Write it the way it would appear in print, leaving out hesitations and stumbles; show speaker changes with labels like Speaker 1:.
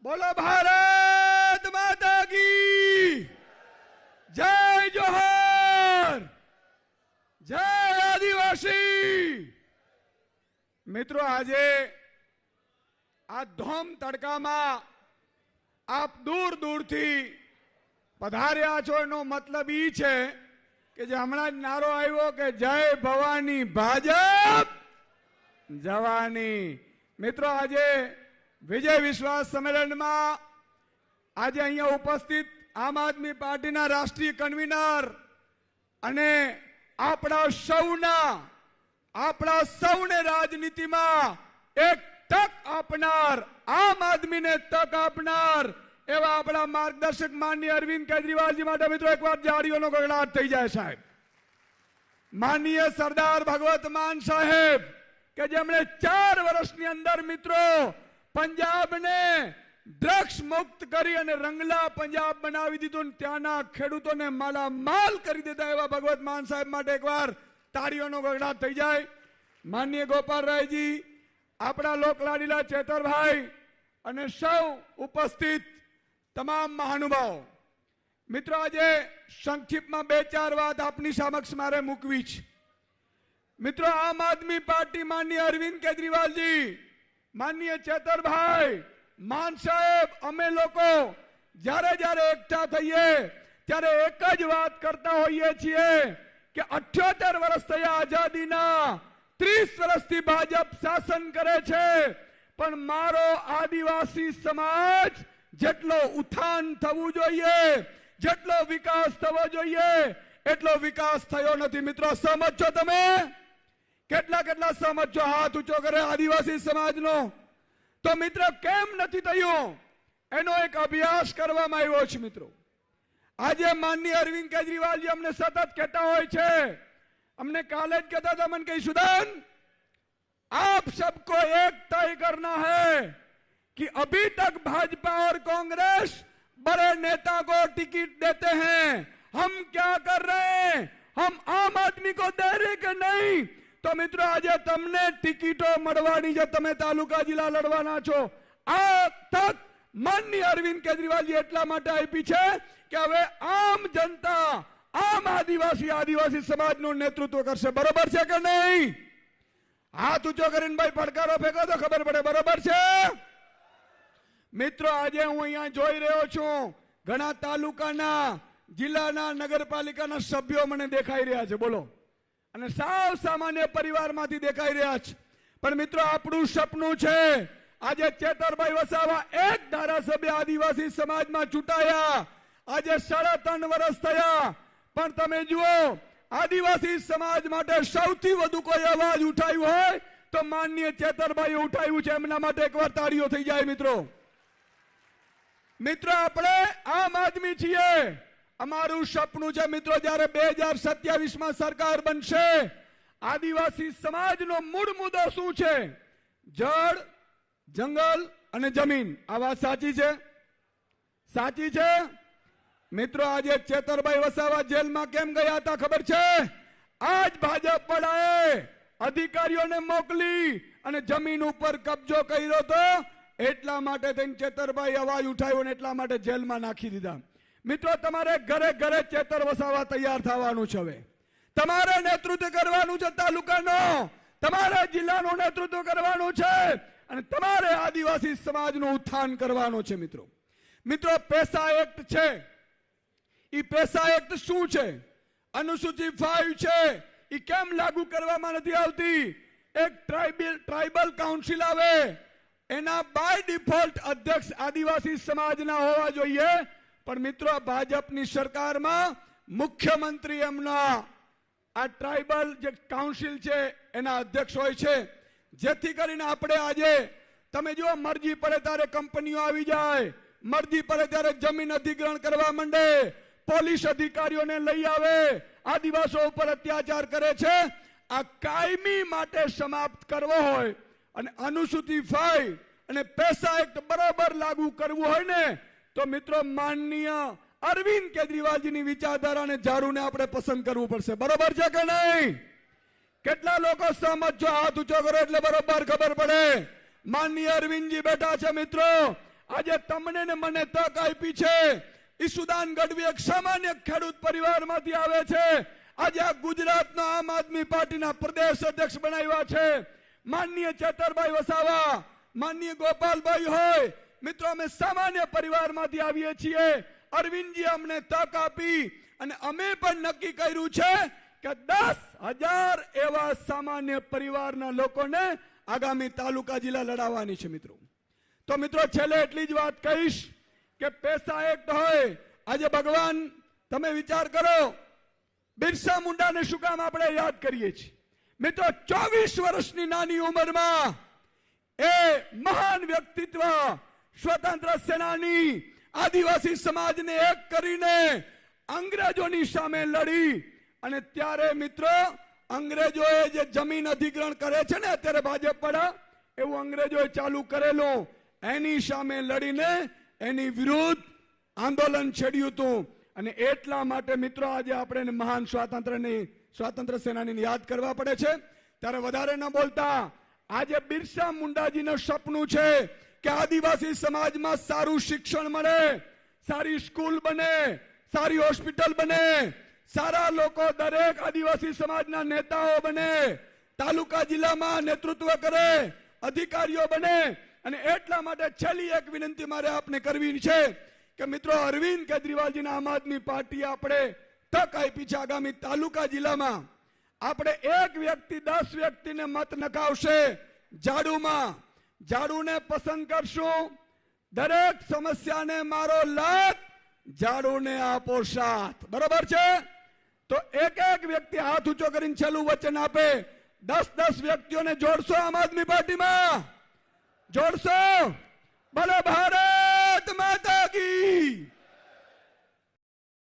Speaker 1: बोलो भारत माता की जय जोहर जय आदिवासी। मित्रों આજે આ ધોમ તડકામાં આપ દૂર દૂરથી પધાર્યા છો એનો મતલબ ઈ છે કે જે હમણાં જ નારો આવ્યો કે જય ભવાની ભાજપ જવાની। મિત્રો આજે વિજય વિશ્વાસ સંમેલનમાં આજે અહીંયા ઉપસ્થિત આમ આદમી પાર્ટીના રાષ્ટ્રીય કન્વીનર અને આપણા સૌને રાજનીતિમાં એક તક આપનાર આમ આદમીને તક આપનાર એવા આપણા માર્ગદર્શક માનનીય અરવિંદ કેજરીવાલજી માટે મિત્રો એકવાર જાળીઓનો ગગડાટ થઈ જાય સાહેબ। માનનીય સરદાર ભગવત માન સાહેબ કે જેમણે 4 વર્ષની અંદર મિત્રો પંજાબને ડ્રગ્સ મુક્ત કરી અને રંગલા પંજાબ બનાવી દીધું, ત્યાંના ખેડૂતોને માલામાલ કરી દીધા એવા ભગવત માન સાહેબ માટે એકવાર તાળીઓનો ગગડાટ થઈ જાય। માનનીય ગોપાલ રાયજી, આપણા લોકલાડીલા ચેતરભાઈ અને સૌ ઉપસ્થિત તમામ મહાનુભાવો, મિત્રો આજે સંક્ષિપ્તમાં 2-4 વાત આપની સમક્ષ મારે મૂકવી છે। મિત્રો આમ આદમી પાર્ટી માનનીય અરવિંદ કેજરીવાલજી, માનનીય ચેતરભાઈ, માન સાહેબ, અમે લોકો જ્યારે જ્યારે એકઠા થઈએ ત્યારે એક જ વાત કરતા હોઈએ છીએ કે 78 વર્ષ થયા આઝાદીના, 30 વર્ષથી ભાજપ શાસન કરે છે, પણ મારો આદિવાસી સમાજ જેટલો ઉત્થાન થવું જોઈએ, જેટલો વિકાસ થવો જોઈએ એટલો વિકાસ થયો નથી। મિત્રો સહમત છો તમે? કેટલા કેટલા સહમત છો? હાથ ઊંચો કરે આદિવાસી સમાજનો। તો મિત્રો કેમ નથી થયું એનો એક અભ્યાસ કરવામાં આવ્યો છે। મિત્રો આજે માનનીય અરવિંદ કેજરીવાલજી અમને સતત કહેતા હોય છે, અમને કાલે જ કહેતા હતા, મને કહી સુદાન आप सबको एक तय करना है कि अभी तक भाजपा और कांग्रेस बड़े नेता को टिकट देते हैं, हम क्या कर रहे हैं, हम आम आदमी को दे रहे कि नहीं। तो मित्रों આજે તમને ટિકિટો મળવાની છે, તમે તાલુકા જિલ્લા લડવાના છો। આ તક માનનીય અરવિંદ કેજરીવાલજી એટલા માટે આપી છે કે હવે આમ જનતા, આમ આદિવાસી સમાજનું નેતૃત્વ કરશે। બરોબર છે કે નહીં? હાથ ઊંચો કરીને ભાઈ પડકારો ફેંકો તો ખબર પડે। બરોબર છે? મિત્રો આજે હું અહીંયા જોઈ રહ્યો છું ઘણા તાલુકાના, જિલ્લાના, નગરપાલિકાના સભ્યો મને દેખાઈ રહ્યા છે, બોલો, અને સાવ સામાન્ય પરિવારમાંથી દેખાઈ રહ્યા છે। પણ મિત્રો આપણું સપનું છે આજે ચેતરભાઈ વસાવા એક ધારાસભ્ય આદિવાસી સમાજમાં ચૂંટાયા, આજે 3.5 વર્ષ થયા, પણ તમે જુઓ આદિવાસી સમાજ માટે સૌથી વધુ કોઈ અવાજ ઉઠાવ્યો હોય તો માનનીય ચેતરભાઈએ ઉઠાવ્યું છે, એમના માટે એકવાર તાળીઓ થઈ જાય। મિત્રો આપણે આમ આદમી છીએ, અમારું સપનું છે મિત્રો જ્યારે 2027માં સરકાર બનશે, આદિવાસી સમાજનો મૂળ મુદ્દો શું છે? જળ, જંગલ અને જમીન। આ વાત સાચી છે? સાચી છે? મિત્રો આજે ચેતરભાઈ વસાવા જેલમાં કેમ ગયા હતા ખબર છે? આજ ભાજપ વાળાએ અધિકારીઓને મોકલી અને જમીન ઉપર કબજો કર્યો હતો, એટલા માટે થઈને ચેતરભાઈ અવાજ ઉઠાવ્યો ને એટલા માટે જેલમાં નાખી દીધા। મિત્રો તમારે ઘરે ઘરે ચેતર વસાવા તૈયાર થવાનું છે। હવે તમારે નેતૃત્વ કરવાનું છે, તાલુકાનો, તમારે જિલ્લાનું નેતૃત્વ કરવાનું છે અને તમારે આદિવાસી સમાજનું ઉત્થાન કરવાનું છે। મિત્રો પેસા એક્ટ છે, ઈ પેસા એક્ટ શું છે? અનુસૂચિ 5 છે, ઈ કેમ લાગુ કરવામાં નથી આવતી? એક ટ્રાઇબલ કાઉન્સિલ આવે, એના બાય ડિફોલ્ટ અધ્યક્ષ આદિવાસી સમાજના હોવા જોઈએ, પણ મિત્રો ભાજપની સરકારમાં મુખ્યમંત્રી એમના આ ટ્રાઇબલ જે કાઉન્સિલ છે એના અધ્યક્ષ હોય છે, જેથી કરીને આપણે આજે તમે જુઓ મરજી પડે ત્યારે કંપનીઓ આવી જાય, મરજી પડે ત્યારે જમીન અધિગ્રહણ કરવા માંડે, પોલીસ અધિકારીઓને લઈ આવે, આદિવાસીઓ ઉપર અત્યાચાર કરે છે। આ કાયમી માટે સમાપ્ત કરવો હોય અને અનુસૂચિ 5 અને પેસા એક્ટ બરાબર લાગુ કરવું હોય ને તો મિત્રો માનનીય અરવિંદ કેજરીવાલજીની વિચારધારાને ઝાડુને આપણે પસંદ કરવું પડશે। બરોબર છે કે નહીં? કેટલા લોકો સહમત છો? હાથ ઊંચો કરો એટલે બરોબર ખબર પડે। માનનીય અરવિંદજી બેઠા છે મિત્રો, આજે તમને ને મને તક આપી છે. ઈસુદાન ગઢવી એક સામાન્ય ખેડૂત પરિવારમાંથી આવે છે. આજે આ ગુજરાતનો આમ આદમી પાર્ટીના પ્રદેશ અધ્યક્ષ બનાવ્યા છે. માનનીય ચેતરભાઈ વસાવા, માનનીય ગોપાલભાઈ હોય, મિત્રો અમે સામાન્ય પરિવારમાંથી આવીએ છીએ. અરવિંદજી અમને તક આપી અને અમે પણ નક્કી કર્યું છે કે 10,000 એવા સામાન્ય પરિવારના લોકોને આગામી તાલુકા જિલ્લા લડાવવાની છે. મિત્રો છેલ્લે એટલી જ વાત કહીશ કે પૈસા એક્ટ હોય. આજે ભગવાન, તમે વિચાર કરો, બિરસા મુંડાને શું કામ આપણે યાદ કરીએ છીએ? મિત્રો 24 વર્ષની નાની ઉંમરમાં એ મહાન વ્યક્તિત્વ, સ્વતંત્ર સેનાની, આદિવાસી સમાજને એક કરીને અંગ્રેજોની સામે લડી. અને ત્યારે મિત્રો અંગ્રેજોએ જે જમીન અધિગ્રહણ કરે છે ને અત્યારે ભાજપ વાળા, એવું અંગ્રેજોએ ચાલુ કરેલું. એની સામે લડીને એની વિરુદ્ધ આંદોલન છેડ્યું હતું. અને એટલા માટે મિત્રો આજે આપણે મહાન સ્વાતંત્ર્ય સેનાનીને યાદ કરવા પડે છે. ત્યારે વધારે ન બોલતા, આજે બિરસા મુંડાજીનું સપનું છે કે આદિવાસી સમાજમાં સારું શિક્ષણ મળે, સારી સ્કૂલ બને, સારી હોસ્પિટલ બને, સારા લોકો દરેક આદિવાસી સમાજના નેતાઓ બને, તાલુકા જિલ્લામાં નેતૃત્વ કરે, અધિકારીઓ બને. અને એટલા માટે છેલ્લી એક વિનંતી મારે આપને કરવી છે કે મિત્રો અરવિંદ કેજરીવાલજીના આમ આદમી પાર્ટીએ આપણે તક આપી છે. આગામી તાલુકા જિલ્લામાં આપણે એક વ્યક્તિ 10 વ્યક્તિને મત નખાવશે. ઝાડુને પસંદ કરશું. દરેક સમસ્યાને મારો લાભ, ઝાડુને આપો સાથ. બરોબર છે? તો એક વ્યક્તિ હાથ ઊંચો કરીને છેલ્લું વચન આપે. 10 વ્યક્તિઓને જોડશો આમ આદમી પાર્ટીમાં? જોડશો? બોલો ભારત